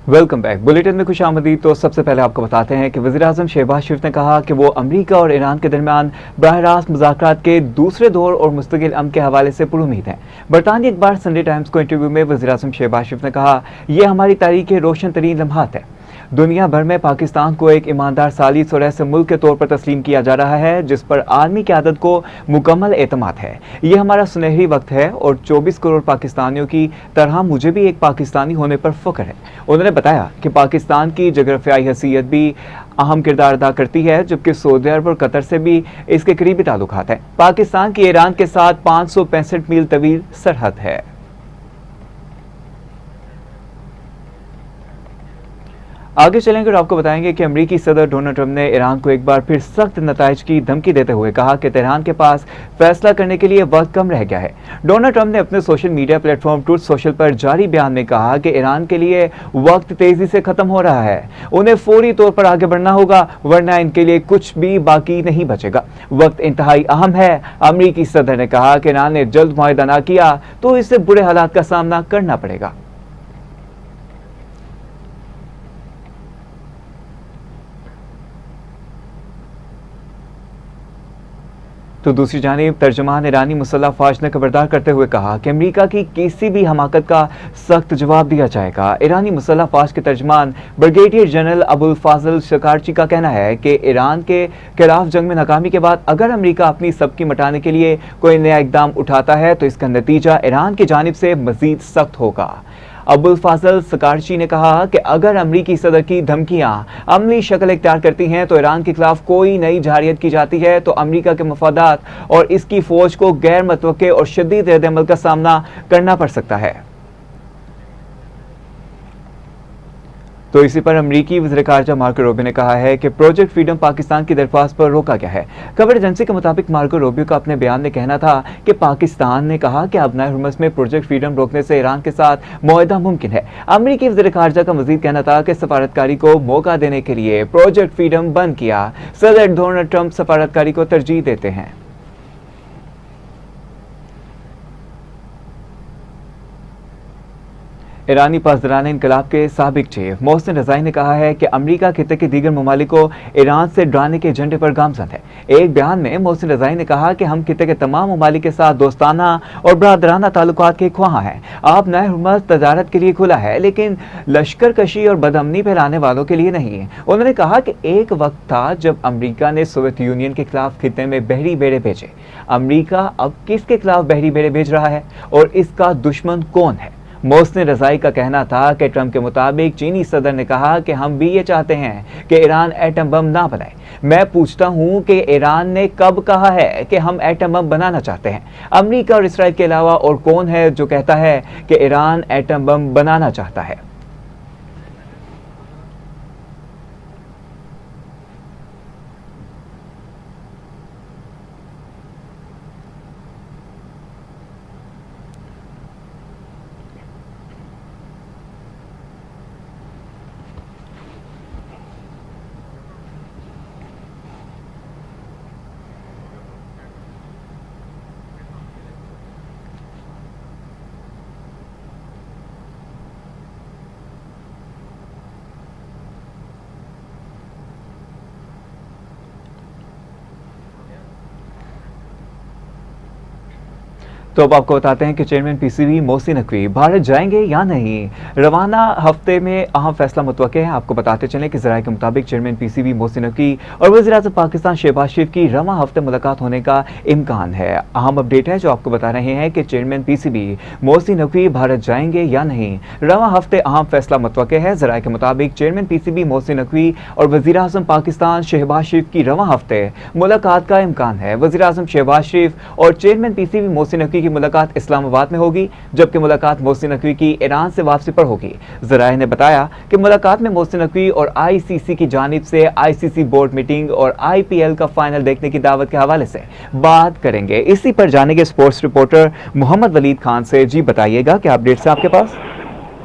Welcome back. Bulletin में खुशामदीद। तो सबसे पहले आपको बताते हैं कि वज़ीर-ए-आज़म शहबाज शरीफ ने कहा कि वो अमेरिका और ईरान के दरमियान बराह रास्त मुज़ाकरात के दूसरे दौर और मुस्तकिल अमन के हवाले से पुरुमीद हैं। बरतानिया अखबार संडे टाइम्स को इंटरव्यू में वज़ीर-ए-आज़म शहबाज शरीफ ने कहा, यह हमारी तारीख के रोशन तरीन लम्हात है। दुनिया भर में पाकिस्तान को एक ईमानदार सालिस और ऐसे मुल्क के तौर पर तस्लीम किया जा रहा है जिस पर आर्मी क़यादत को मुकम्मल एतमाद है। यह हमारा सुनहरी वक्त है और 24 करोड़ पाकिस्तानियों की तरह मुझे भी एक पाकिस्तानी होने पर फ़ख्र है। उन्होंने बताया कि पाकिस्तान की जोग्राफियाई हैसियत भी अहम किरदार अदा करती है, जबकि सऊदी अरब और कतर से भी इसके करीबी ताल्लुकात हैं। पाकिस्तान की ईरान के साथ 565 मील तवील सरहद है। आगे चलेंगे और आपको बताएंगे कि अमेरिकी सदर डोनाल्ड ट्रंप ने ईरान को एक बार फिर सख्त नताइज की धमकी देते हुए कहा कि तेहरान के पास फैसला करने के लिए वक्त कम रह गया है। डोनाल्ड ट्रंप ने अपने social media platform truth social पर जारी बयान में कहा कि ईरान के लिए वक्त तेजी से खत्म हो रहा है, उन्हें फौरी तौर पर आगे बढ़ना होगा, वरना इनके लिए कुछ भी बाकी नहीं बचेगा। वक्त इंतहाई अहम है। अमेरिकी सदर ने कहा कि ईरान ने जल्द मुआहदा ना किया तो इससे बुरे हालात का सामना करना पड़ेगा। तो दूसरी जानिब तर्जुमान ईरानी मुसल्लह अफवाज ने खबरदार करते हुए कहा कि अमेरिका की किसी भी हमाकत का सख्त जवाब दिया जाएगा। ईरानी मुसल्लह अफवाज के तर्जुमान ब्रिगेडियर जनरल अबुल फाजल शकारची का कहना है कि ईरान के खिलाफ जंग में नाकामी के बाद अगर अमेरिका अपनी सबकी मिटाने के लिए कोई नया इकदाम उठाता है तो इसका नतीजा ईरान की जानिब से मजीद सख्त होगा। अबुल फाजल शकारची ने कहा कि अगर अमरीकी सदर की धमकियां अमली शक्ल इख्तियार करती हैं तो ईरान के खिलाफ कोई नई जारियत की जाती है तो अमरीका के मफादात और इसकी फौज को गैर मुतवक्के और शदीद रद्द-ए-अमल का सामना करना पड़ सकता है। तो इसी पर अमरीकी वज़ीर ख़ारजा मार्को रूबियो ने कहा है कि प्रोजेक्ट फ्रीडम पाकिस्तान की दरख्वास्त पर रोका गया है। खबर एजेंसी के मुताबिक मार्को रूबियो का अपने बयान में कहना था कि पाकिस्तान ने कहा कि अबनाए हुर्मुज़ में प्रोजेक्ट फ्रीडम रोकने से ईरान के साथ मुआहदा मुमकिन है। अमरीकी वज़ीर ख़ारजा का मज़ीद कहना था कि सफारतकारी को मौका देने के लिए प्रोजेक्ट फ्रीडम बंद किया। सदर डोनाल्ड ट्रंप सफारतकारी को तरजीह देते हैं। ईरानी पासदारान इनकलाब के साबिक चीफ मोहसिन रज़ाई ने कहा है कि अमरीका खित्ते के दीगर ममालिक को ईरान से डराने के एजेंडे पर गामजन है। एक बयान में मोहसिन रज़ाई ने कहा कि हम खित्ते के तमाम ममालिक के साथ दोस्ताना और बरादराना ताल्लुकात के ख्वाह हैं। आप नए हुर्मुज़ तजारत के लिए खुला है, लेकिन लश्कर कशी और बदअमनी फैलाने वालों के लिए नहीं। उन्होंने कहा कि एक वक्त था जब अमरीका ने सोवियत यूनियन के खिलाफ खित्ते में बहरी बेड़े भेजे। अमरीका अब किसके खिलाफ बहरी बेड़े भेज रहा है और इसका दुश्मन कौन है? मोहसिन रज़ाई का कहना था कि ट्रंप के मुताबिक चीनी सदर ने कहा कि हम भी ये चाहते हैं कि ईरान एटम बम ना बनाए। मैं पूछता हूं कि ईरान ने कब कहा है कि हम एटम बम बनाना चाहते हैं? अमेरिका और इसराइल के अलावा और कौन है जो कहता है कि ईरान एटम बम बनाना चाहता है? तो अब आपको बताते हैं कि चेयरमैन पीसीबी मोहसिन नकवी भारत जाएंगे या नहीं। रवाना हफ्ते में अहम फैसला मुतवक्के है। आपको बताते चलें कि ज़राए के मुताबिक चेयरमैन पीसीबी मोहसिन नकवी और वज़ीर-ए-आज़म पाकिस्तान शहबाज शरीफ की रवां हफ्ते मुलाकात होने का इम्कान है। अहम अपडेट है जो आपको बता रहे हैं कि चेयरमैन पीसीबी मोहसिन नकवी भारत जाएंगे या नहीं। रवां हफ्ते अहम फैसला मुतवक्के है। ज़राए के मुताबिक चेयरमैन पीसीबी मोहसिन नकवी और वज़ीर-ए-आज़म पाकिस्तान शहबाज शरीफ की रवां हफ्ते मुलाकात का इम्कान है। वज़ीर-ए-आज़म शहबाज शरीफ और चेयरमैन पीसीबी मोहसिन नकवी की मुलाकात इस्लामाबाद में होगी, जबकि मुलाकात मोहसिन नकवी की ईरान से वापसी पर होगी। ज़राए ने बताया कि मुलाकात में मोहसिन नकवी और आईसीसी की जानिब से आईसीसी बोर्ड मीटिंग और आईपीएल का फाइनल देखने की दावत के हवाले से बात करेंगे। इसी पर जानेंगे स्पोर्ट्स रिपोर्टर मोहम्मद वलीद खान से। जी बताइएगा क्या अपडेट्स है आपके पास?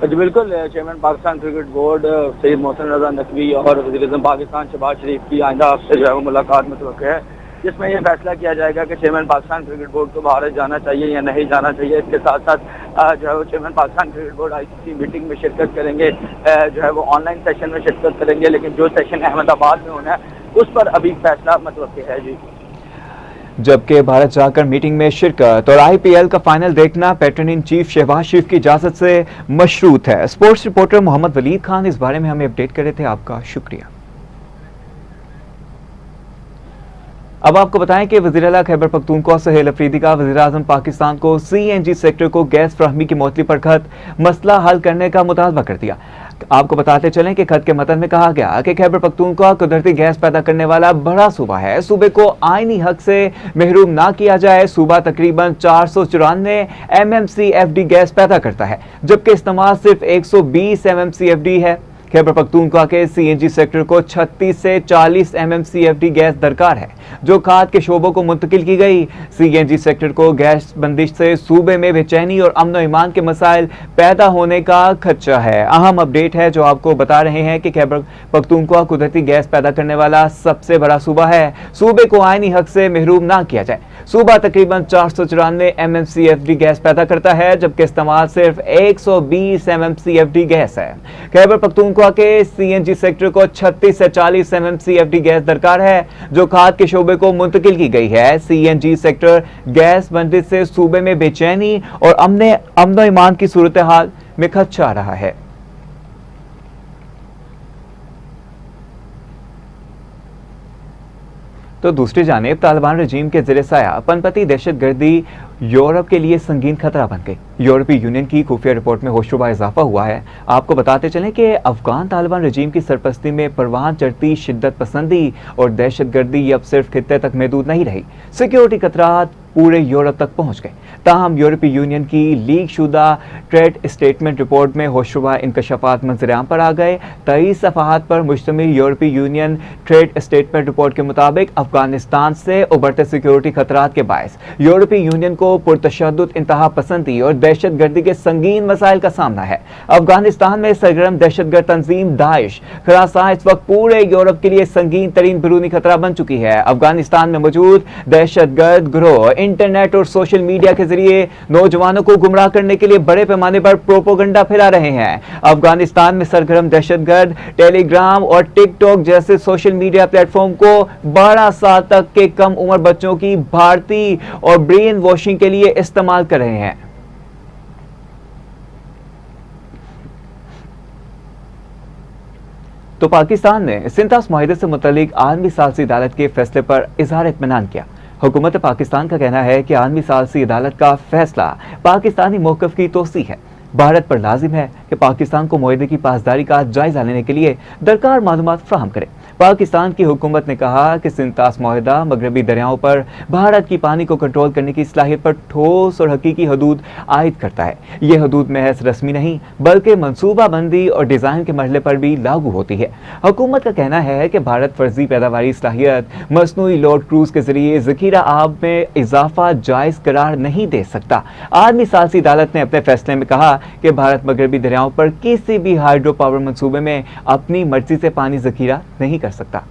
जी बिल्कुल, chairman Pakistan cricket board Syed Mohsin Raza Naqvi और वज़ीर-ए-आज़म पाकिस्तान शहबाज शरीफ की आइंदा हफ्ते जो है वो मुलाकात मुतवक्किर है। जिसमें यह फैसला किया जाएगा कि चेयरमैन पाकिस्तान क्रिकेट बोर्ड को भारत जाना चाहिए या नहीं जाना चाहिए। इसके साथ साथ जो है वो chairman Pakistan cricket board ICC meeting में शिरकत करेंगे, जो है वो ऑनलाइन सेशन में शिरकत करेंगे, लेकिन जो सेशन अहमदाबाद में होना है उस पर अभी फैसला मुतवक्किल है जी। जबकि भारत जाकर मीटिंग में शिरकत और आईपीएल का फाइनल देखना पैटर्न इन चीफ शहबाज शरीफ की इजाजत से मशरूत है। स्पोर्ट्स रिपोर्टर मोहम्मद वलीद खान इस बारे में हमें अपडेट कर रहे थे, आपका शुक्रिया। अब आपको बताएं कि वज़ीर-ए-आला खैबर पख्तूनख्वा सुहेल अफरीदी का वज़ीर-ए-आज़म पाकिस्तान को सीएनजी सेक्टर को गैस फराहमी की मुअत्तली पर खत मसला हल करने का मुतालबा कर दिया। आपको बताते चलें कि खत के मतन में कहा गया कि खैबर पख्तूनख्वा कुदरती गैस पैदा करने वाला बड़ा सूबा है, सूबे को आईनी हक से महरूम ना किया जाए। सूबा तकरीबन 494 MMCFD गैस पैदा करता है, जबकि इस्तेमाल सिर्फ 120 MMCFD है। खैबर पख्तूनख्वा के सीएनजी सेक्टर को 36 से 40 MMCFD गैस दरकार है, जो खाद के शोबों को मुंतकिल की गई। सीएनजी सेक्टर को गैस बंदिश से सूबे में बेचैनी और अमन ईमान के मसाइल पैदा होने का खदशा है। अहम अपडेट है जो आपको बता रहे हैं कि खैबर पख्तूनख्वा कुदरती गैस पैदा करने वाला सबसे बड़ा सूबा है, सूबे को आईनी हक से महरूम ना किया जाए। सूबा तकरीबन 494 MMCFD गैस पैदा करता है, जबकि इस्तेमाल सिर्फ 120 MMCFD गैस है। खैबर पख्तूनख्वा के सीएनजी सेक्टर को 36 से 40 MMCFD गैस दरकार है, जो खाद के शोबे को मुंतकिल की गई है। सीएनजी सेक्टर गैस बंदिश से सूबे में बेचैनी और अमन ईमान की सूरत हाल में खदशा आ रहा है। तो दूसरी जानिब तालिबान रजीम के ज़ेरे साया पनपती दहशतगर्दी यूरोप के लिए संगीन खतरा बन गई। यूरोपीय यूनियन की खुफिया रिपोर्ट में होशरुबा इजाफा हुआ है। आपको बताते चलें कि अफगान तालिबान रजीम की सरपरस्ती में परवान चढ़ती शिद्दत पसंदी और दहशतगर्दी अब सिर्फ खित्ते तक महदूद नहीं रही, सिक्योरिटी खतरात पूरे यूरोप तक पहुंच गए। ताहम यूरोपीय यूनियन की लीक शुदा ट्रेड स्टेटमेंट रिपोर्ट में होशरुबा इंकशाफात मंजर-ए-आम पर आ गए। 23 सफ़हात पर मुश्तमिल यूरोपीय यूनियन ट्रेड स्टेटमेंट रिपोर्ट के मुताबिक अफगानिस्तान से उभरते सिक्योरिटी खतरात के बायस यूरोपीय यूनियन को पुरतशद्दुद इंतहा पसंदी और दहशतगर्दी के संगीन मसाइल का सामना है। अफगानिस्तान में सरगर्म दहशतगर्द तंजीम दाइश खरासान इस वक्त पूरे यूरोप के लिए संगीन तरीन बैरूनी खतरा बन चुकी है। अफगानिस्तान में मौजूद दहशतगर्द गिरोह इंटरनेट और सोशल मीडिया के जरिए नौजवानों को गुमराह करने के लिए बड़े पैमाने पर प्रोपोगंडा फैला रहे हैं। अफगानिस्तान में सरगर्म दहशतगर्द टेलीग्राम और टिकटॉक जैसे सोशल मीडिया प्लेटफॉर्म को 12 साल तक के कम उम्र बच्चों की भारतीय और ब्रेन वॉशिंग के लिए इस्तेमाल कर रहे हैं। तो पाकिस्तान ने सिंतास मुआहिदे से मुतल्लिक आलमी सालसी अदालत के फैसले पर इजहार इत्मीनान किया। हुकूमत पाकिस्तान का कहना है कि आलमी सालसी अदालत का फैसला पाकिस्तानी मौक़िफ़ की तोसीह है। भारत पर लाजिम है कि पाकिस्तान को मुआहिदे की पासदारी का जायजा लेने के लिए दरकार मालूमात फराहम करे। पाकिस्तान की हुकूमत ने कहा कि सिंतास मुआहिदा मगरबी दरियाओं पर भारत की पानी को कंट्रोल करने की सलाहियत पर ठोस और हकीकी हदूद आयद करता है। ये हदूद महज रस्मी नहीं बल्कि मनसूबाबंदी और डिज़ाइन के मरहले पर भी लागू होती है। हुकूमत का कहना है कि भारत फर्जी पैदावारी सलाहियत मसनूई लोड क्रूज के जरिए ज़ख़ीरा आब में इजाफा जायज़ करार नहीं दे सकता। आलमी सालसी अदालत ने अपने फैसले में कहा कि भारत मगरबी दरियाओं पर किसी भी हाइड्रो पावर मंसूबे में अपनी मर्जी से पानी ज़ख़ीरा नहीं कर सकता।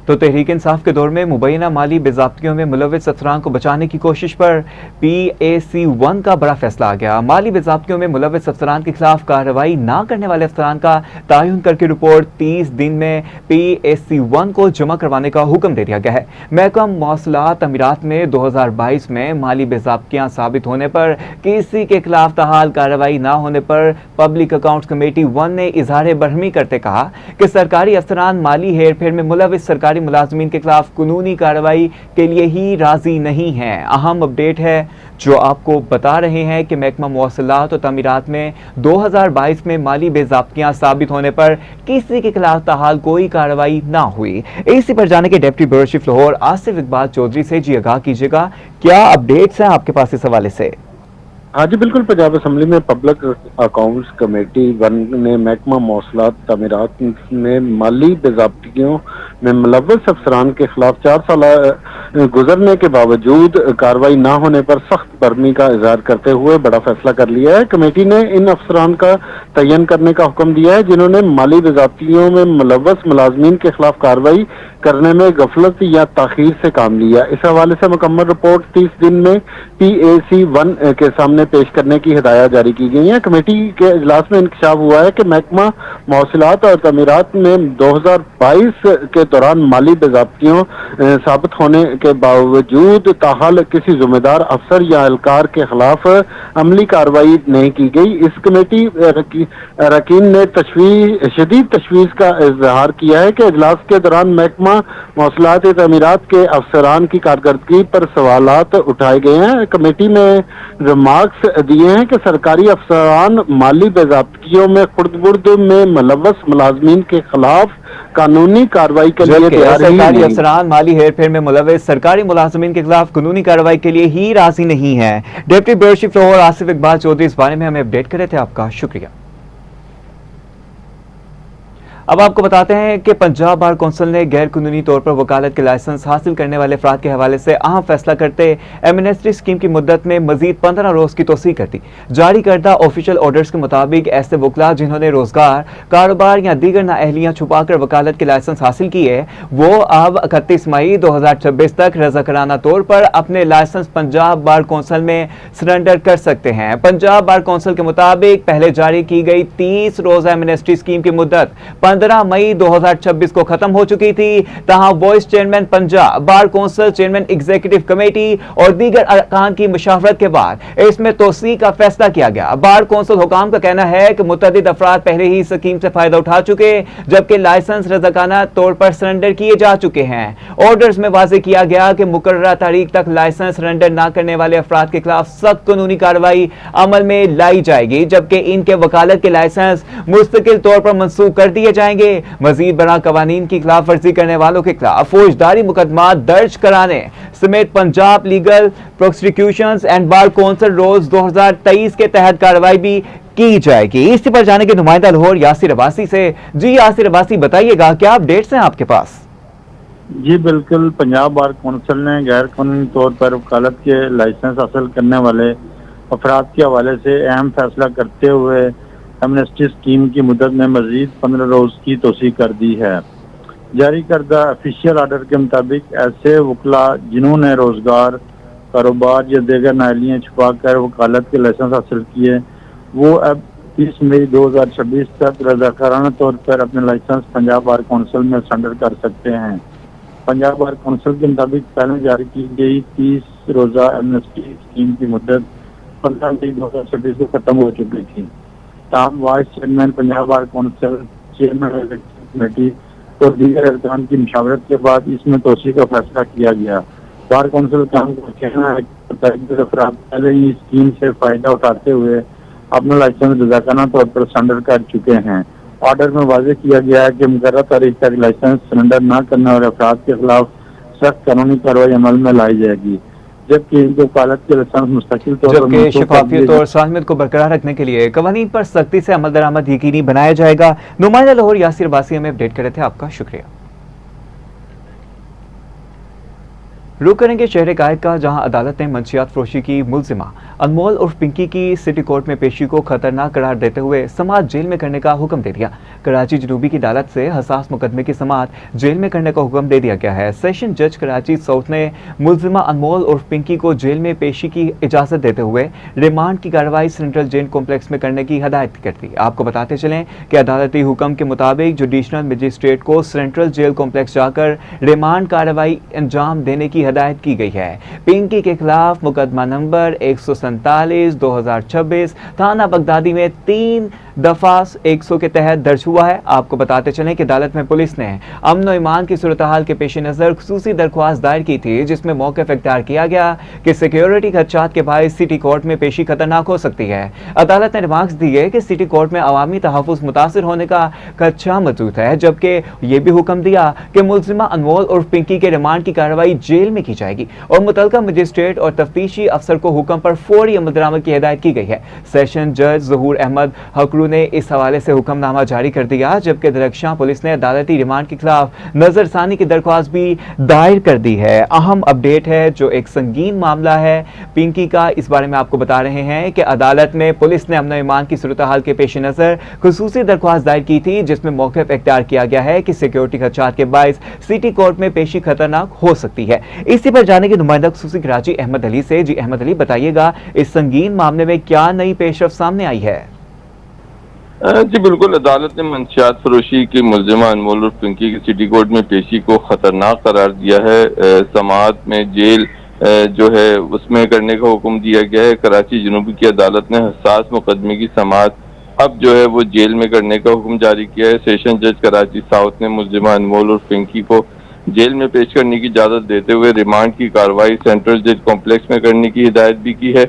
तो तहरीक इंसाफ के दौर में मुबैना माली बेज़ाब्तियों में मुलव्विस अफसरान को बचाने की कोशिश पर PAC-1 का बड़ा फैसला आ गया। माली बेज़ाब्तियों में मुलव्विस अफसरान के खिलाफ कार्रवाई ना करने वाले अफसरान का तयन करके रिपोर्ट 30 दिन में PAC-1 को जमा करवाने का हुक्म दे दिया गया है। महकमा मौसलात अमीरात में 2022 में माली बेज़ाब्तियां साबित होने पर किसी के खिलाफ ताहाल कार्रवाई ना होने पर पब्लिक अकाउंट्स कमेटी 1 ने इजहार बरहमी करते कहा कि सरकारी अफसरान माली हेर फेर में मुलव्विस सरकारी मुलाजमीन के खिलाफ कानूनी कार्रवाई के लिए ही राजी नहीं है। अहम अपडेट है जो आपको बता रहे हैं कि महकमा मौसलात और तमीरात में 2022 में माली बेज़ाब्तियां साबित होने पर किसी के खिलाफ ताहाल कोई कार्रवाई ना हुई। इसी पर जाने के deputy bureau chief Lahore Asif Iqbal Chaudhry से जी आगाह कीजिएगा, क्या अपडेट्स हैं आपके पास इस हवाले से? हाँ जी बिल्कुल, पंजाब असम्बली में पब्लिक अकाउंट्स कमेटी 1 ने महकमा मौसलात तमीरात में माली बेज़ाब्तियों में मुलव्वस अफसरान के खिलाफ 4 साल गुजरने के बावजूद कार्रवाई न होने पर सख्त बरहमी का इजहार करते हुए बड़ा फैसला कर लिया है। कमेटी ने इन अफसरान का तयन करने का हुक्म दिया है जिन्होंने माली बेज़ाब्तियों में मुलव्वस मुलाजमीन के खिलाफ कार्रवाई करने में गफलत या ताखीर से काम लिया। इस हवाले से मुकम्मल रिपोर्ट 30 दिन में PAC 1 के सामने पेश करने की हिदायत जारी की गई है। कमेटी के इजलास में इंकशाफ हुआ है कि महकमा मौसलात और तमीरात में 2022 के दौरान माली बेज़ाब्तियों साबित होने के बावजूद ताहाल किसी जिम्मेदार अफसर या एहलकार के खिलाफ अमली कार्रवाई नहीं की गई। इस कमेटी रकीन ने शदीद तशवीश का इजहार किया है कि इजलास के दौरान महकमा मौसलात तमीरात के अफसरान की कारकर्दगी पर सवालात उठाए गए हैं। कमेटी में रिमार्क्स दिए हैं कि सरकारी अफसरान माली बेज़ाब्तियों में खुर्द-बुर्द में मुलव्वस मुलाजमीन के खिलाफ कानूनी कार्रवाई के लिए तैयार ही सरकारी नहीं। अफसरान माली हेरफेर में मुलव्वस सरकारी मुलाजमीन के खिलाफ कानूनी कार्रवाई के लिए ही राजी नहीं है। Deputy bureau chief Lahore Asif Iqbal Chaudhry इस बारे में हमें अपडेट कर रहे थे, आपका शुक्रिया। अब आपको बताते हैं कि पंजाब बार कौंसिल ने गैर कानूनी तौर पर वकालत के लाइसेंस हासिल करने वाले अफराद के हवाले से अहम फैसला करते एमनेस्टी स्कीम की मुद्दत में मजीद 15 रोज की तोसी कर दी। जारी करदा ऑफिशियल ऑर्डर्स के मुताबिक ऐसे वकला जिन्होंने रोजगार, कारोबार या दीगर नाअहलियां छुपाकर वकालत के लाइसेंस हासिल किए, वो अब 31 मई 2026 तक रजाकाराना तौर पर अपने लाइसेंस पंजाब बार कौंसिल में सरेंडर कर सकते हैं। पंजाब बार कौंसिल के मुताबिक पहले जारी की गई 30 रोजा एमनेस्टी स्कीम की मुद्दत 15 मई 2026 को खत्म हो चुकी थी। तहां vice chairman Punjab bar council, chairman executive committee और दीगर अरकान की मुशावरत के बाद इसमें तोसी का फैसला किया गया। बार कौंसिल हुकाम का कहना है कि मुतअद्दिद अफराद पहले ही स्कीम से फायदा उठा चुके, जबकि लाइसेंस रजाकाना तौर पर सरेंडर किए जा चुके हैं। ऑर्डर्स में वाज़ेह किया गया कि मुकर्ररा तारीख तक लाइसेंस सरेंडर न करने वाले अफराद के खिलाफ सख्त कानूनी कार्रवाई अमल में लाई जाएगी, जबकि इनके वकालत के लाइसेंस मुस्तकिल तौर पर मंसूख कर दिए जाएंगे। मजीद बड़ा कवानीन की खिलाफ वर्जी करने वालों के खिलाफ फौजदारी मुकदमा दर्ज कराने समेत Punjab legal prosecutions and bar council rules 2023 के तहत कार्रवाई भी की जाएगी। इसी पर जाने के नुमाइंदा लाहौर यासिर अब्बासी से। जी यासिर अब्बासी, बताइएगा क्या अपडेट्स हैं आपके पास? जी बिल्कुल, पंजाब बार कौंसिल ने गैर कानूनी तौर पर वकालत के लाइसेंस हासिल करने वाले अफराद के हवाले से अहम फैसला करते हुए एमनेस्टी स्कीम की मुद्दत में मजीद 15 रोज की तोसी कर दी है। जारी करदा ऑफिशियल ऑर्डर के मुताबिक ऐसे वकला जिन्होंने रोजगार, कारोबार या दीगर नाअहलियां छुपा कर वकालत के लाइसेंस हासिल किए, वो अब 30 मई 2026 तक रजाकाराना तौर पर अपने लाइसेंस पंजाब बार कौंसिल में सरेंडर कर सकते हैं। पंजाब बार कौंसिल के मुताबिक पहले जारी की गई 30 रोजा एमनेस्टी स्कीम की मुद्दत 15 मई 2026 को खत्म हो चुकी थी। ताहम vice chairman Punjab bar council, chairman committee और दीगर अरकान की मुशावरत के बाद इसमें तोसी का फैसला किया गया। बार कौंसिल काम का कहना है कि मुतअद्दिद अफराद पहले ही स्कीम से फायदा उठाते हुए अपना लाइसेंस रजाकाना तौर पर सरेंडर कर चुके हैं। ऑर्डर में वाज़ेह किया गया है कि मुकर्रर तारीख तक लाइसेंस सरेंडर न करने वाले अफराद के खिलाफ सख्त कानूनी कार्रवाई अमल में लाई जाएगी, जबकि इनके वकालत के लाइसेंस मुस्तकिल तौर पर शफाफियत और सालमियत को बरकरार रखने के लिए कवानीन पर सख्ती से अमल दरामद यकीनी बनाया जाएगा। नुमाइंदा लाहौर यासिर अब्बासी हमें अपडेट कर रहे थे, आपका शुक्रिया। रुक करेंगे शहर कायद का, जहां अदालत ने मंशियात फरोशी की मुलजिमा अनमोल उर्फ पिंकी की सिटी कोर्ट में पेशी को खतरनाक करार देते हुए समाअत जेल में करने का हुक्म दे दिया। कराची जनूबी की अदालत से हसास मुकदमे की समाअत जेल में करने का हुक्म दे दिया गया है। सेशन जज कराची साउथ ने मुलजिमा अनमोल उर्फ पिंकी को जेल में पेशी की इजाजत देते हुए रिमांड की कार्रवाई सेंट्रल जेल कॉम्प्लेक्स में करने की हदायत कर दी। आपको बताते चलें कि अदालती हुक्म के मुताबिक जुडिशनल मजिस्ट्रेट को सेंट्रल जेल कॉम्प्लेक्स जाकर रिमांड कार्रवाई अंजाम देने की हदायत की गई है। पिंकी के खिलाफ मुकदमा नंबर 147/2026 थाना बगदादी में 3 दफा 100 के तहत दर्ज हुआ है। आपको बताते चलें कि अदालत में पुलिस ने अमन और ईमान की सूरत हाल के पेश नजर खुसूसी दरख्वास्त दायर की थी, जिसमें मौक़िफ़ इख्तियार किया गया कि सिक्योरिटी खदशात के बायस सिटी कोर्ट में पेशी खतरनाक हो सकती है। अदालत ने रिमार्क्स दिए कि सिटी कोर्ट में अवामी तहफ़्फ़ुज़ मुतासिर होने का खदशा मौजूद है, जबकि ये भी हुक्म दिया कि मुलजिमा अनमोल और पिंकी के रिमांड की कार्रवाई जेल में की जाएगी और मुतलका मजिस्ट्रेट और तफ्तीशी अफसर को हुक्म पर फौरी अमल दरामद की हिदायत की गई है। सेशन जज ज़हूर अहमद हकरू ने इस हवाले से हुक्मनामा जारी कर दिया, जबकि दरख्शां पुलिस ने अदालती रिमांड के खिलाफ नजरसानी की दरख्वास्त भी दायर कर दी है। अहम अपडेट है जो एक संगीन मामला है पिंकी का, इस बारे में आपको बता रहे हैं कि अदालत में पुलिस ने अमन और ईमान की सूरत हाल के पेश नजर खुसूसी दरख्वास्त दायर की थी, जिसमें मौक़िफ़ इख्तियार किया गया है कि सिक्योरिटी खदशात के बायस सिटी कोर्ट में पेशी खतरनाक हो सकती है। इसी पर जाने की नुमाइंदा खुसूसी कराची अहमद अली से। जी अहमद अली, बताइएगा इस संगीन मामले में क्या नई पेशरफ सामने आई है? जी बिल्कुल, अदालत ने मंशियात फरोशी की मुलजिमा अनमोल और पिंकी की सिटी कोर्ट में पेशी को खतरनाक करार दिया है। समाअत में जेल जो है उसमें करने का हुक्म दिया गया है। कराची जनूबी की अदालत ने हसास मुकदमे की समाअत अब जो है वो जेल में करने का हुक्म जारी किया है। सेशन जज कराची साउथ ने मुलजिमा अनमोल और पिंकी को जेल में पेश करने की इजाजत देते हुए रिमांड की कार्रवाई सेंट्रल जज कॉम्प्लेक्स में करने की हिदायत भी की है।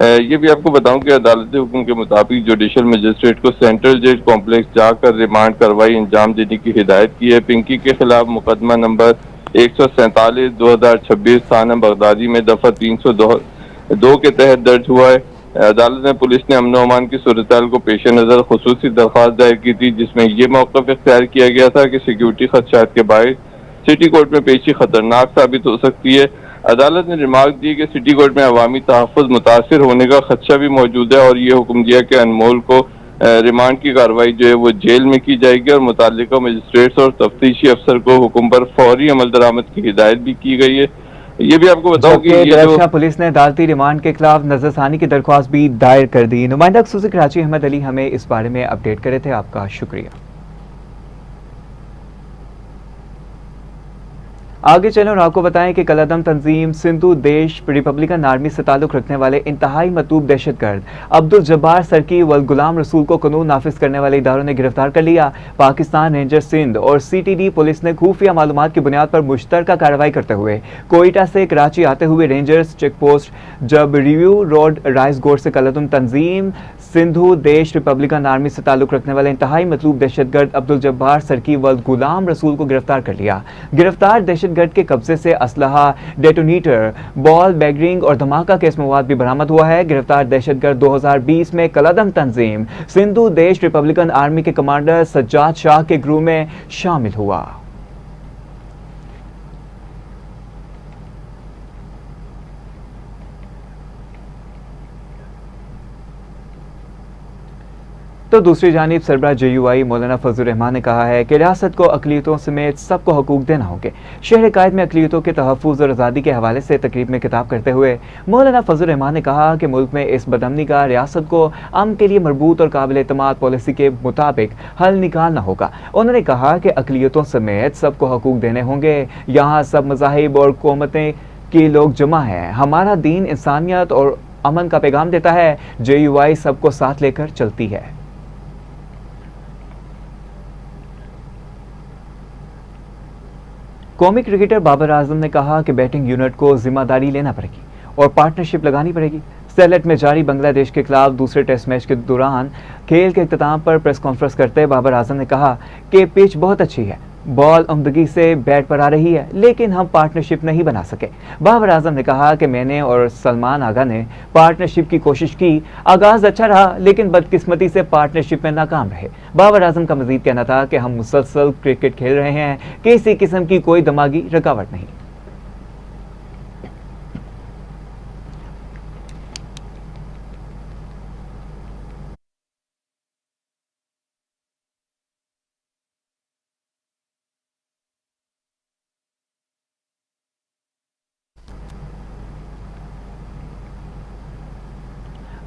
ये भी आपको बताऊं कि अदालती हुक्म के मुताबिक जुडिशल मजिस्ट्रेट को सेंट्रल जज कॉम्प्लेक्स जाकर रिमांड कार्रवाई अंजाम देने की हिदायत की है। पिंकी के खिलाफ मुकदमा नंबर 147/2026 थाना बगदादी में दफा 302 के तहत दर्ज हुआ है। अदालत में पुलिस ने अमन अमान की सूरत को पेश नजर खुसूसी दरख्वास्त दायर की थी, जिसमें यह मौक़िफ़ इख्तियार किया गया था कि सिक्योरिटी खदशात के बायस सिटी कोर्ट में पेशी खतरनाक साबित हो सकती है। अदालत ने रिमार्क दी कि सिटी कोर्ट में अवामी तहफ़्फ़ुज़ मुतासिर होने का खदशा भी मौजूद है और ये हुक्म दिया कि अनमोल को रिमांड की कार्रवाई जो है वो जेल में की जाएगी और मुताल्लिका मजिस्ट्रेट्स और तफ्तीशी अफसर को हुक्म पर फौरी अमल दरामद की हिदायत भी की गई है। ये भी आपको बताऊं कि ये जो पुलिस ने अदालती रिमांड के खिलाफ नजरसानी की दरख्वास्त भी दायर कर दी। नुमाइंदा खुसूसी कराची अहमद अली हमें इस बारे में अपडेट करे थे, आपका शुक्रिया। आगे चलें और आपको बताएं कि कलअदम तंजीम सिंधु देश रिपब्लिकन आर्मी से ताल्लुक रखने वाले इंतहाई मतूब दहशतगर्द अब्दुल जब्बार सरकी व गुलाम रसूल को कानून नाफिज करने वाले इदारों ने गिरफ्तार कर लिया। पाकिस्तान रेंजर सिंध और CTD पुलिस ने खुफिया मालूमात की बुनियाद पर मुश्तरका कार्रवाई करते हुए कोयटा से कराची आते हुए रेंजर्स चेक पोस्ट जब रिव्यू रोड राइसगोर से कलअदम तंजीम सिंधु देश रिपब्लिकन आर्मी से ताल्लुक रखने वाले इंतहाई मतलूब दहशतगर्द अब्दुल जब्बार सरकी व गुलाम रसूल को गिरफ्तार कर लिया। गिरफ्तार दहशतगर्द के कब्जे से असलहा, डेटोनेटर, बॉल बैगरिंग और धमाका केस मवाद भी बरामद हुआ है। गिरफ्तार दहशतगर्द 2020 में कलअदम तंजीम सिंधु देश रिपब्लिकन आर्मी के कमांडर सज्जाद शाह के ग्रुप में शामिल हुआ। तो दूसरी जानिब सरबराह JUI मौलाना फजलुर रहमान ने कहा है कि रियासत को अक़लियतों समेत सबको हकूक देना होंगे। शहर कायद में अक़लियतों के तहफ़्फ़ुज़ और आज़ादी के हवाले से तकरीब में खिताब करते हुए मौलाना फजलुर रहमान ने कहा कि मुल्क में इस बदअमनी का रियासत को अमन के लिए मरबूत और काबिल एतमाद पॉलिसी के मुताबिक हल निकालना होगा। उन्होंने कहा कि अक़लियतों समेत सबको हकूक देने होंगे। यहाँ सब मज़ाहिब और कौमतें के लोग जमा हैं। हमारा दीन इंसानियत और अमन का पैगाम देता है। JUI सबको साथ लेकर चलती है। कौमी क्रिकेटर बाबर आजम ने कहा कि बैटिंग यूनिट को जिम्मेदारी लेना पड़ेगी और पार्टनरशिप लगानी पड़ेगी। सेलेट में जारी बांग्लादेश के खिलाफ दूसरे टेस्ट मैच के दौरान खेल के इख्तिताम पर प्रेस कॉन्फ्रेंस करते बाबर आजम ने कहा कि पिच बहुत अच्छी है, बॉल उम्दगी से बैट पर आ रही है, लेकिन हम पार्टनरशिप नहीं बना सके। बाबर आजम ने कहा कि मैंने और सलमान आगा ने पार्टनरशिप की कोशिश की, आगाज अच्छा रहा लेकिन बदकिस्मती से पार्टनरशिप में नाकाम रहे। बाबर आजम का मजीद कहना था कि हम मुसलसल क्रिकेट खेल रहे हैं, किसी किस्म की कोई दिमागी रुकावट नहीं।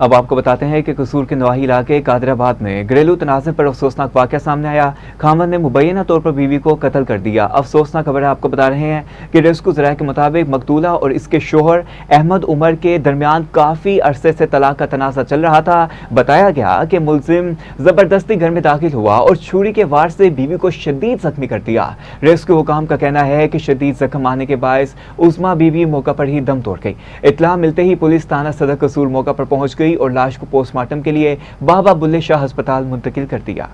अब आपको बताते हैं कि कसूर के नवाही इलाके कादराबाद में घरेलू तनाज़े पर अफसोसनाक वाक़या सामने आया। खामद ने मुबैना तौर पर बीवी को कत्ल कर दिया। अफसोसनाक खबर आपको बता रहे हैं कि रेस्क्यू ज़राए के मुताबिक मकतूला और इसके शोहर अहमद उमर के दरमियान काफ़ी अरसे से तलाक का तनाज़ा चल रहा था। बताया गया कि मुलजिम ज़बरदस्ती घर में दाखिल हुआ और छुरी के वार से बीवी को शदीद जख्मी कर दिया। रेस्क्यू हुकाम का कहना है कि शदीद जख्म आने के बायस उस्मा बीवी मौका पर ही दम तोड़ गई। इत्तला मिलते ही पुलिस थाना सदर कसूर मौका पर पहुंच गई और लाश को पोस्टमार्टम के लिए बाबा बुल्ले शाह अस्पताल मुंतकिल कर दिया।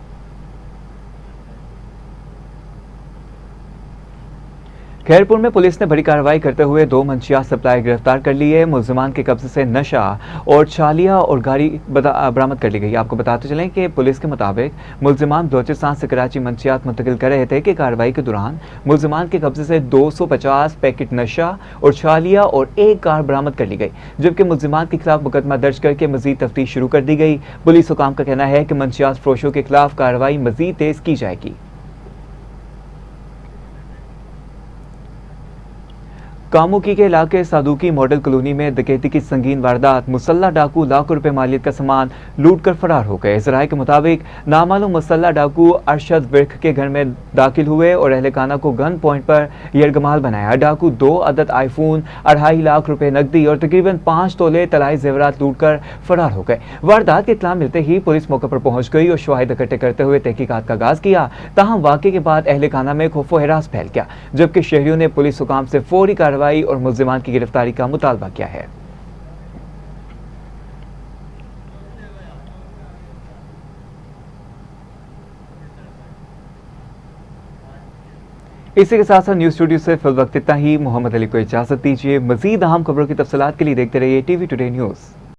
खैरपुर में पुलिस ने बड़ी कार्रवाई करते हुए 2 मंशियात सप्लाई गिरफ्तार कर लिए। मुल्जिमान के कब्जे से नशा और छालिया और गाड़ी बरामद कर ली गई। आपको बताते चलें कि पुलिस के मुताबिक मुल्जिमान बलोचिस्तान से कराची मंशियात मुंतकिल कर रहे थे कि कार्रवाई के दौरान मुल्जिमान के कब्जे से 250 पैकेट नशा और छालिया और 1 कार बरामद कर ली गई, जबकि मुल्जिमान के खिलाफ मुकदमा दर्ज करके मजीद तफ्तीश शुरू कर दी गई। पुलिस हुकाम का कहना है कि मंशियात फरोशों के खिलाफ कार्रवाई मजीद तेज की जाएगी। कामुकी के इलाके सादुकी मॉडल कॉलोनी में डकैती की संगीन वारदात। मुसल्ला डाकू लाखों रुपए मालियत का सामान लूट कर फरार हो गए। ज़राए के मुताबिक नामालूम मुसल्ला डाकू अरशद विर्क के घर में दाखिल हुए और अहलखाना को गन पॉइंट पर यरगमाल बनाया। डाकू 2 अदद आईफोन, 2.5 लाख रुपए नकदी और तकरीबन 5 तोले तलाई जेवरात लूट कर फरार हो गए। वारदात की इत्तला मिलते ही पुलिस मौके पर पहुंच गई और शवाहिद इकट्ठे करते हुए तहकीकात का आगाज किया। ताहम वाक़े के बाद अहलखाना में खौफो हिरास फैल गया, जबकि शहरियों ने पुलिस हुकाम से फौरी कार्रवाई और मुल्जिमान की गिरफ्तारी का मुतालबा किया है। इसी के साथ साथ न्यूज स्टूडियो से फिल वक्त इतना ही। मोहम्मद अली को इजाजत दीजिए। मजीद अहम खबरों की तफसीलात के लिए देखते रहिए टीवी टुडे न्यूज़।